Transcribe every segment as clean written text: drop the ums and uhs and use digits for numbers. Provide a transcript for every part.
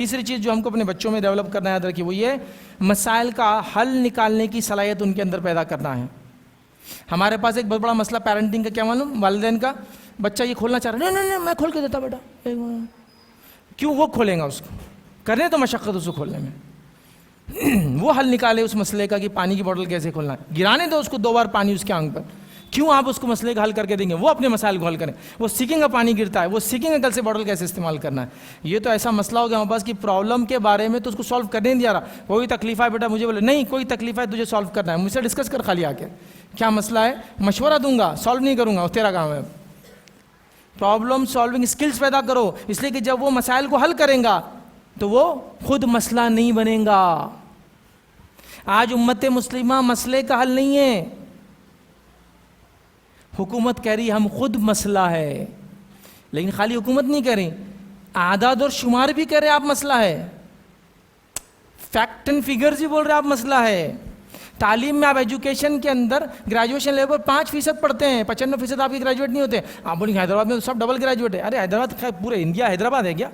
تیسری چیز جو ہم کو اپنے بچوں میں ڈیولپ کرنا ہے یاد رکھیے وہ یہ مسائل کا حل نکالنے کی صلاحیت ان کے اندر پیدا کرنا ہے. ہمارے پاس ایک بہت بڑا مسئلہ پیرنٹنگ کا کیا معلوم، والدین کا. بچہ یہ کھولنا چاہ رہا ہے، نہیں میں کھول کے دیتا بیٹا. کیوں وہ کھولیں گا؟ اس کو کرنے تو مشقت اس کو کھولنے میں. وہ حل نکالے اس مسئلے کا کہ پانی کی بوتل کیسے کھولنا ہے. گرانے دو اس کو 2 بار پانی اس کے آنکھ پر. کیوں آپ اس کو مسئلے کا حل کر کے دیں گے؟ وہ اپنے مسائل کو حل کریں. وہ سیکھیں گا پانی گرتا ہے، وہ سیکھیں گا کل سے بوتل کیسے استعمال کرنا ہے. یہ تو ایسا مسئلہ ہو گیا ہمارے پاس کہ پرابلم کے بارے میں تو اس کو سالو کرنے نہیں دیا رہا. کوئی تکلیف ہے بیٹا، مجھے بولے نہیں کوئی تکلیف ہے تجھے سالو کرنا ہے، مجھ سے ڈسکس کر خالی آ کے کیا مسئلہ ہے، مشورہ دوں گا، سالو نہیں کروں گا، تیرا کام ہے. پرابلم سالونگ اسکلز پیدا کرو، اس لیے کہ جب وہ مسائل کو حل کریں گا تو وہ خود مسئلہ نہیں بنے گا. آج امت مسلمہ مسئلے کا حل نہیں ہے. حکومت کہہ رہی ہم خود مسئلہ ہے، لیکن خالی حکومت نہیں کہہ رہی، اعداد اور شمار بھی کہہ رہے آپ مسئلہ ہے، فیکٹ اینڈ فگرز بھی بول رہے آپ مسئلہ ہے. تعلیم میں آپ ایجوکیشن کے اندر گریجویشن لیول پر 5% پڑھتے ہیں، 95% آپ کی گریجویٹ نہیں ہوتے. آپ بولیں حیدرآباد میں تو سب ڈبل گریجویٹ ہے. ارے حیدرآباد پورے انڈیا حیدرآباد ہے کیا؟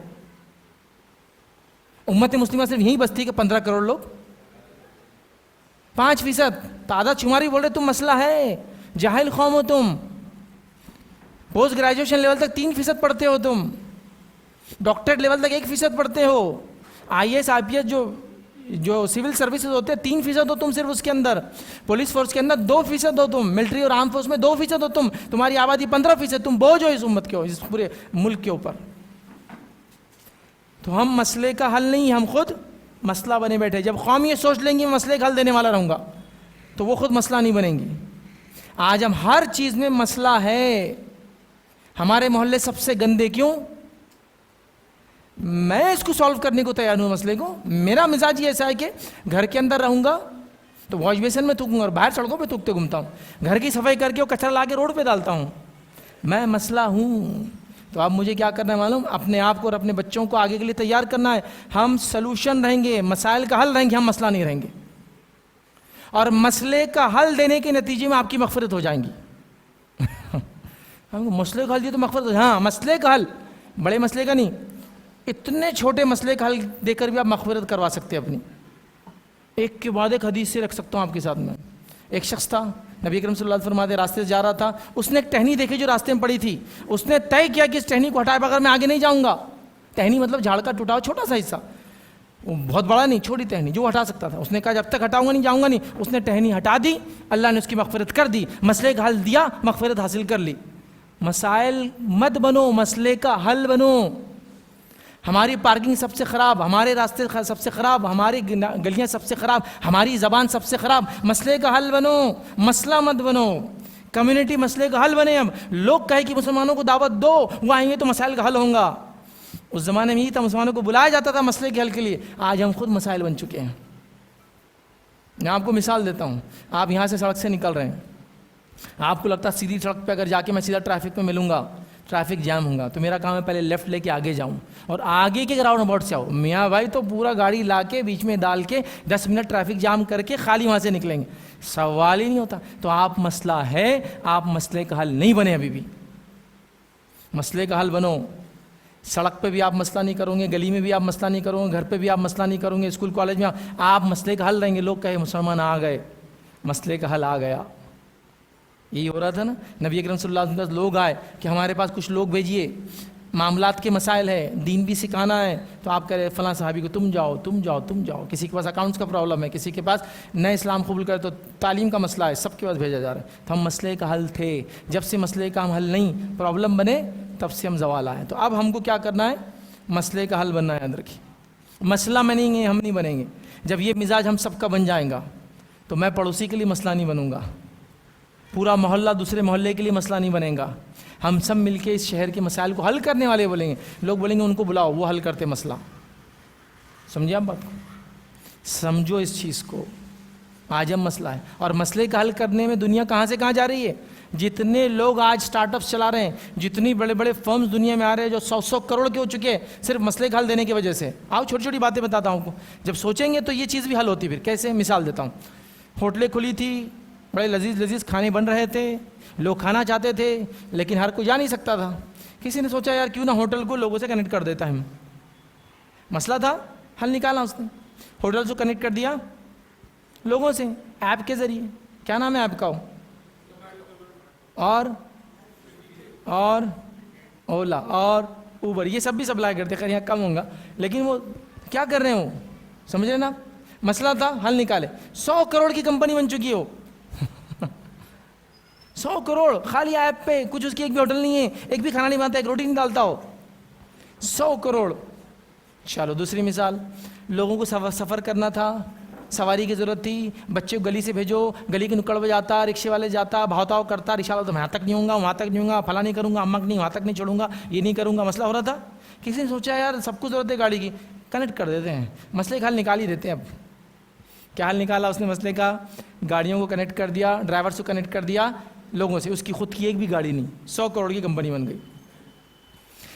امت مسلمہ صرف یہی بستی کے 15 کروڑ لوگ. 5% تعداد شماری بول رہے تم مسئلہ ہے. جاہل قوم ہو تم. پوسٹ گریجویشن لیول تک 3% پڑھتے ہو تم، ڈاکٹریٹ لیول تک 1% پڑھتے ہو. IAS IPS جو سول سروسز ہوتے ہیں 3% ہو تم صرف اس کے اندر. پولیس فورس کے اندر 2% ہو تم. ملٹری اور آرم فورس میں 2% ہو تم. تمہاری آبادی 15%. تم بوجھ ہو اس امت کے، اس پورے ملک کے اوپر. تو ہم مسئلے کا حل نہیں، ہم خود مسئلہ بنے بیٹھے. جب قوم یہ سوچ لیں گی میں مسئلے کا حل دینے والا رہوں گا تو وہ خود مسئلہ نہیں بنیں گی. آج ہم ہر چیز میں مسئلہ ہے. ہمارے محلے سب سے گندے کیوں؟ میں اس کو سالو کرنے کو تیار ہوں. مسئلے کو میرا مزاج یہ ایسا ہے کہ گھر کے اندر رہوں گا تو واش بیسن میں تھوکوں گا اور باہر سڑکوں پہ تھوکتے گھومتا ہوں. گھر کی صفائی کر کے وہ کچرا لا کے روڈ پہ ڈالتا ہوں. میں مسئلہ ہوں. تو اب مجھے کیا کرنا ہے معلوم؟ اپنے آپ کو اور اپنے بچوں کو آگے کے لیے تیار کرنا ہے. ہم سلوشن رہیں گے، مسائل کا حل رہیں گے، ہم مسئلہ نہیں رہیں گے. اور مسئلے کا حل دینے کے نتیجے میں آپ کی مغفرت ہو جائیں گی. ہم مسئلے کا حل دیے تو مغفرت ہو جائے. ہاں مسئلے کا حل، بڑے مسئلے کا نہیں، اتنے چھوٹے مسئلے کا حل دے کر بھی آپ مغفرت کروا سکتے ہیں اپنی. ایک کے بعد ایک حدیث سے رکھ سکتا ہوں آپ کے ساتھ میں. ایک شخص تھا، نبی اکرم صلی اللہ علیہ وسلم فرماتے راستے سے جا رہا تھا، اس نے ایک ٹہنی دیکھی جو راستے میں پڑی تھی. اس نے طے کیا کہ اس ٹہنی کو ہٹائے بغیر میں آگے نہیں جاؤں گا. ٹہنی مطلب جھاڑ کا ٹوٹا ہوا چھوٹا سا حصہ، وہ بہت بڑا نہیں، چھوٹی ٹہنی جو ہٹا سکتا تھا. اس نے کہا جب تک ہٹاؤں گا نہیں جاؤں گا نہیں. اس نے ٹہنی ہٹا دی، اللہ نے اس کی مغفرت کر دی، مسئلے کا حل دیا، مغفرت حاصل کر لی. مسائل مت بنو، مسئلے کا حل بنو. ہماری پارکنگ سب سے خراب، ہمارے راستے سب سے خراب، ہماری گلیاں سب سے خراب، ہماری زبان سب سے خراب. مسئلے کا حل بنو، مسئلہ مت بنو. کمیونٹی مسئلے کا حل بنے. اب لوگ کہے کہ مسلمانوں کو دعوت دو، وہ آئیں گے تو مسائل کا حل ہوں گا. اس زمانے میں ہی تھا، مسلمانوں کو بلایا جاتا تھا مسئلے کے حل کے لیے. آج ہم خود مسائل بن چکے ہیں. میں آپ کو مثال دیتا ہوں. آپ یہاں سے سڑک سے نکل رہے ہیں، آپ کو لگتا ہے سیدھی سڑک پہ اگر جا کے میں سیدھا ٹریفک میں ملوں گا، ٹریفک جام ہوگا، تو میرا کام ہے پہلے لیفٹ لے کے آگے جاؤں اور آگے کے راؤنڈ اباؤٹ سے آؤ. میاں بھائی تو پورا گاڑی لا کے بیچ میں ڈال کے 10 منٹ ٹریفک جام کر کے خالی وہاں سے نکلیں گے. سوال ہی نہیں ہوتا. تو آپ مسئلہ ہے، آپ مسئلے کا حل نہیں بنے. ابھی بھی مسئلے کا حل بنو. سڑک پہ بھی آپ مسئلہ نہیں کرو گے، گلی میں بھی آپ مسئلہ نہیں کرو گے، گھر پہ بھی آپ مسئلہ نہیں کرو گے، اسکول کالج میں آپ مسئلے کا حل رہیں گے. لوگ کہے مسلمان آ گئے، مسئلے کا حل آ گیا. یہی ہو رہا تھا نا. نبی اکرم صلی اللہ علیہ وسلم لوگ آئے کہ ہمارے پاس کچھ لوگ بھیجیے، معاملات کے مسائل ہے، دین بھی سکھانا ہے. تو آپ کہہ رہے فلاں صحابی کو تم جاؤ تم جاؤ تم جاؤ. کسی کے پاس اکاؤنٹس کا پرابلم ہے، کسی کے پاس نئے اسلام قبول کرے تو تعلیم کا مسئلہ ہے، سب کے پاس بھیجا جا رہا ہے. تو ہم مسئلے کا حل تھے. جب سے مسئلے کا ہم حل نہیں، پرابلم بنے، تب سے ہم زوال آئے. تو اب ہم کو کیا کرنا ہے؟ مسئلے کا حل بننا ہے. یاد رکھیے مسئلہ بنیں گے، ہم نہیں بنیں گے. جب یہ مزاج ہم سب کا بن جائے گا تو میں پڑوسی کے لیے مسئلہ نہیں بنوں گا، پورا محلہ دوسرے محلے کے لیے مسئلہ نہیں بنے گا. ہم سب مل کے اس شہر کے مسائل کو حل کرنے والے بولیں گے. لوگ بولیں گے ان کو بلاؤ، وہ حل کرتے مسئلہ. سمجھے آپ بات کو؟ سمجھو اس چیز کو. آج ہم مسئلہ ہے، اور مسئلے کا حل کرنے میں دنیا کہاں سے کہاں جا رہی ہے. جتنے لوگ آج سٹارٹ اپس چلا رہے ہیں، جتنی بڑے بڑے فرمز دنیا میں آ رہے ہیں جو 100 کروڑ کے ہو چکے ہیں، صرف مسئلے کا حل دینے کی وجہ سے. آؤ چھوٹی چھوٹی باتیں بتاتا ہوں آپ کو. جب سوچیں گے تو یہ چیز بھی حل ہوتی. پھر کیسے؟ مثال دیتا ہوں. ہوٹلیں کھلی تھی، بڑے لذیذ لذیذ کھانے بن رہے تھے، لوگ کھانا چاہتے تھے، لیکن ہر کوئی جا نہیں سکتا تھا. کسی نے سوچا یار کیوں نہ ہوٹل کو لوگوں سے کنیکٹ کر دیتا ہے. مسئلہ تھا, حل نکالا اس نے. ہوٹل سے کنیکٹ کر دیا لوگوں سے ایپ کے ذریعے. کیا نام ہے ایپ کا؟ اور اولا اور اوبر, یہ سب بھی سپلائی کرتے. خیر یہاں کم ہوں گا, لیکن وہ کیا کر رہے ہیں, وہ سمجھ رہے نا. مسئلہ تھا, حل نکالے. 100 کروڑ کی کمپنی بن چکی ہو. 100 کروڑ خالی ایپ پہ, کچھ اس کی ایک بھی ہوٹل نہیں ہے, ایک بھی کھانا نہیں بناتا, ایک روٹی نہیں ڈالتا ہو. 100 کروڑ. چلو دوسری مثال, لوگوں کو سفر کرنا تھا, سواری کی ضرورت تھی, بچے کو گلی سے بھیجو, گلی کے نکڑ پہ جاتا, رکشے والے جاتا, بھاؤتاؤ کرتا, رکشہ والا تو وہاں تک نہیں ہوں گا, وہاں تک نہیں ہوں گا, فلاں نہیں کروں گا, امک نہیں وہاں تک نہیں چڑھوں گا, یہ نہیں کروں گا. مسئلہ ہو رہا تھا. کسی نے سوچا یار سب کو ضرورت ہے گاڑی کی, کنیکٹ کر دیتے ہیں, مسئلے کا حل نکال ہی دیتے ہیں. اب کیا حل نکالا اس نے مسئلے کا؟ گاڑیوں کو کنیکٹ کر دیا, ڈرائیور سے کنیکٹ کر دیا لوگوں سے. اس کی خود کی ایک بھی گاڑی نہیں, 100 کروڑ کی کمپنی بن گئی.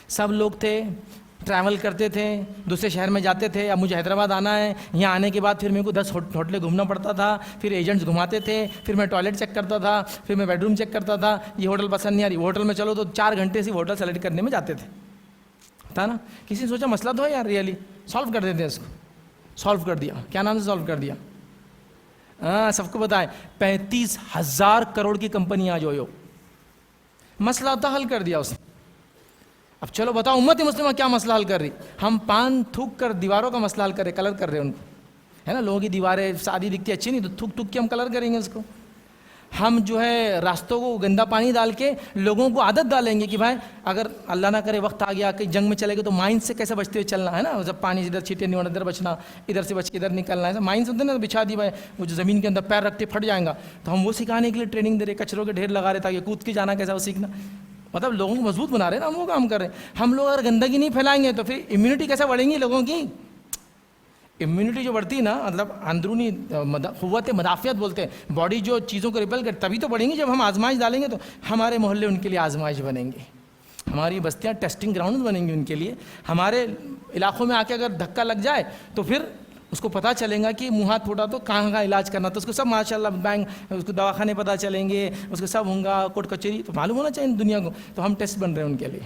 سب لوگ تھے, ٹریول کرتے تھے, دوسرے شہر میں جاتے تھے. اب مجھے حیدرآباد آنا ہے, یہاں آنے کے بعد پھر میرے کو 10 ہوٹلیں گھومنا پڑتا تھا, پھر ایجنٹس گھماتے تھے, پھر میں ٹوائلٹ چیک کرتا تھا, پھر میں بیڈ روم چیک کرتا تھا, یہ ہوٹل پسند نہیں آ رہی, ہوٹل میں چلو تو 4 گھنٹے سے ہوٹل سلیکٹ کرنے میں جاتے تھا نا. کسی نے سوچا مسئلہ تو ہے یار, ریئلی سالو کر دیتے ہیں اس کو. سالو کر دیا. کیا نام سے سالو کر دیا؟ ہاں سب کو بتائے, 35,000 کروڑ کی کمپنی آج ہو. مسئلہ تھا, حل کر دیا اس نے. اب چلو بتاؤ امت مسلمہ کیا مسئلہ حل کر رہی؟ ہم پان تھوک کر دیواروں کا مسئلہ حل کر رہے, کلر کر رہے ان کو, ہے نا. لوگوں کی دیواریں سادی دکھتی اچھی نہیں, تو تھوک تھوک کے ہم کلر کریں گے اس کو. ہم جو ہے راستوں کو گندا پانی ڈال کے لوگوں کو عادت ڈالیں گے کہ بھائی اگر اللہ نہ کرے وقت آ گیا کہ جنگ میں چلے گئے تو مائنس سے کیسے بچتے ہوئے چلنا ہے نا. جب پانی ادھر چھینٹے نہیں ہونا, ادھر بچنا, ادھر سے بچ کے ادھر نکلنا ہے. مائنس ہوتے ہیں نا, بچھا دی بھائی, وہ جو زمین کے اندر پیر رکھتے پھٹ جائیں گا, تو ہم وہ سکھانے کے لیے ٹریننگ دے رہے, کچروں کے ڈھیر لگا رہے تاکہ کود کے جانا کیسا وہ سیکھنا. مطلب لوگوں کو مضبوط بنا رہے ہیں نا, ہم وہ کام کر رہے ہیں. ہم لوگ اگر گندگی نہیں پھیلائیں گے تو پھر امیونٹی کیسے بڑھیں گی لوگوں کی؟ امیونٹی جو بڑھتی ہے نا, مطلب اندرونی قوت مدافعت بولتے ہیں, باڈی جو چیزوں کو ریپل کرے تبھی تو بڑھیں گی. جب ہم آزمائش ڈالیں گے تو ہمارے محلے ان کے لیے آزمائش بنیں گے, ہماری بستیاں ٹیسٹنگ گراؤنڈ بنیں گی ان کے لیے. ہمارے علاقوں میں آ کے اگر دھکا لگ جائے تو پھر اس کو پتہ چلیں گا کہ منہ ہاتھ پھوٹا تو کہاں کہاں علاج کرنا, تو اس کو سب ماشاء اللہ بینک, اس کو دواخانے پتہ چلیں گے, اس کو سب ہوں گا, کوٹ کچہری تو معلوم ہونا چاہیے دنیا کو. تو ہم ٹیسٹ بن رہے ہیں ان کے لیے.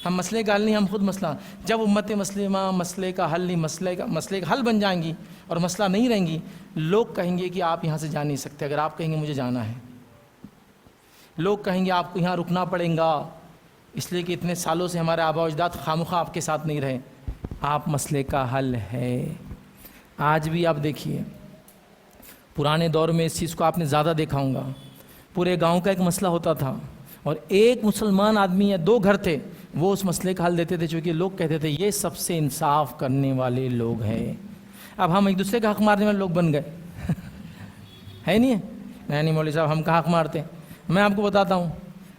ہم مسئلے کا حل نہیں, ہم خود مسئلہ. جب امت مسلمہ مسئلے کا حل نہیں, مسئلے کا حل بن جائیں گی اور مسئلہ نہیں رہیں گی, لوگ کہیں گے کہ آپ یہاں سے جا نہیں سکتے. اگر آپ کہیں گے مجھے جانا ہے, لوگ کہیں گے آپ کو یہاں رکنا پڑے گا, اس لیے کہ اتنے سالوں سے ہمارے آباء و اجداد خامخواہ آپ کے ساتھ نہیں رہے. آپ مسئلے کا حل ہے. آج بھی آپ دیکھیے, پرانے دور میں اس چیز کو آپ نے زیادہ دیکھا ہوگا. پورے گاؤں کا ایک مسئلہ ہوتا تھا اور ایک مسلمان آدمی یا 2 گھر تھے, وہ اس مسئلے کا حل دیتے تھے, چونکہ لوگ کہتے تھے یہ سب سے انصاف کرنے والے لوگ ہیں. اب ہم ایک دوسرے کا حق مارنے والے لوگ بن گئے. ہے نہیں مولوی صاحب ہم کا حق مارتے ہیں. میں آپ کو بتاتا ہوں,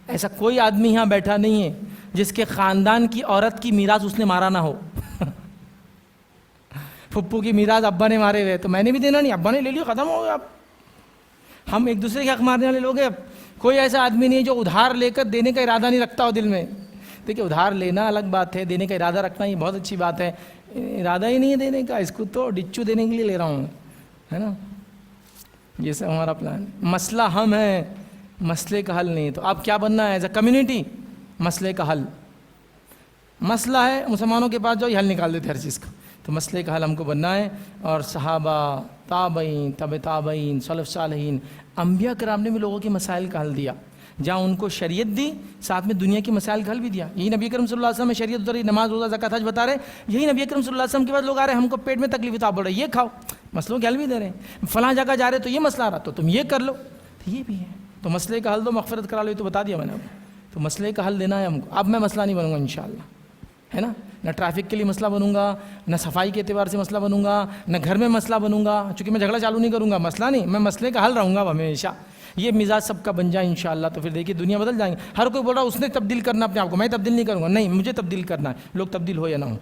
ایسا کوئی آدمی یہاں بیٹھا نہیں ہے جس کے خاندان کی عورت کی میراث اس نے مارا نہ ہو. پھپھو کی میراث ابا نے مارے ہوئے تو میں نے بھی دینا نہیں, ابا نے لے لیا, ختم ہو گیا. اب ہم ایک دوسرے کے حق مارنے والے لوگ ہیں. اب کوئی ایسا آدمی نہیں ہے جو ادھار لے کر دینے کا ارادہ نہیں رکھتا ہو دل میں. دیکھیے ادھار لینا الگ بات ہے, دینے کا ارادہ رکھنا یہ بہت اچھی بات ہے. ارادہ ہی نہیں ہے دینے کا, اس کو تو ڈچو دینے کے لیے لے رہا ہوں, ہے نا. یہ سب ہمارا پلان. مسئلہ ہم ہیں, مسئلے کا حل نہیں. تو آپ کیا بننا ہے ایز اے کمیونٹی؟ مسئلے کا حل. مسئلہ ہے مسلمانوں کے پاس جو یہ حل نکال دیتے ہر چیز کا. تو مسئلے کا حل ہم کو بننا ہے. اور صحابہ, تابعین, تابعین, سلف صالحین, انبیاء کرام نے بھی لوگوں کے مسائل کا حل دیا. جہاں ان کو شریعت دی, ساتھ میں دنیا کی مسائل کا حل بھی دیا. یہی نبی کرم صلی اللہ علیہ وسلم میں شریعت اتری, نماز روزہ زکوٰۃ حج بتا رہے. یہی نبی کرم صلی اللہ علیہ وسلم کے بعد لوگ آ رہے ہیں, ہم کو پیٹ میں تکلیف تھا, بول رہے یہ کھاؤ, مسئلوں کے حل بھی دے رہے ہیں. فلاں جگہ جا رہے تو یہ مسئلہ آ رہا, تو تم یہ کر لو, تو یہ بھی ہے. تو مسئلے کا حل دو, مغفرت کرا لو, یہ تو بتا دیا میں نے اب. تو مسئلے کا حل دینا ہے ہم کو. اب میں مسئلہ نہیں بنوں گا انشاءاللہ, ہے نا. نہ ٹریفک کے لیے مسئلہ بنوں گا, نہ صفائی کے اعتبار سے مسئلہ بنوں گا, نہ گھر میں مسئلہ بنوں گا, چونکہ میں جھگڑا چالو نہیں کروں گا. مسئلہ نہیں, میں مسئلے کا حل رہوں گا ہمیشہ. یہ مزاج سب کا بن جائے انشاءاللہ, تو پھر دیکھیے دنیا بدل جائیں گے. ہر کوئی بول رہا ہے اس نے تبدیل کرنا اپنے آپ کو, میں تبدیل نہیں کروں گا. نہیں, مجھے تبدیل کرنا ہے. لوگ تبدیل ہو یا نہ ہو.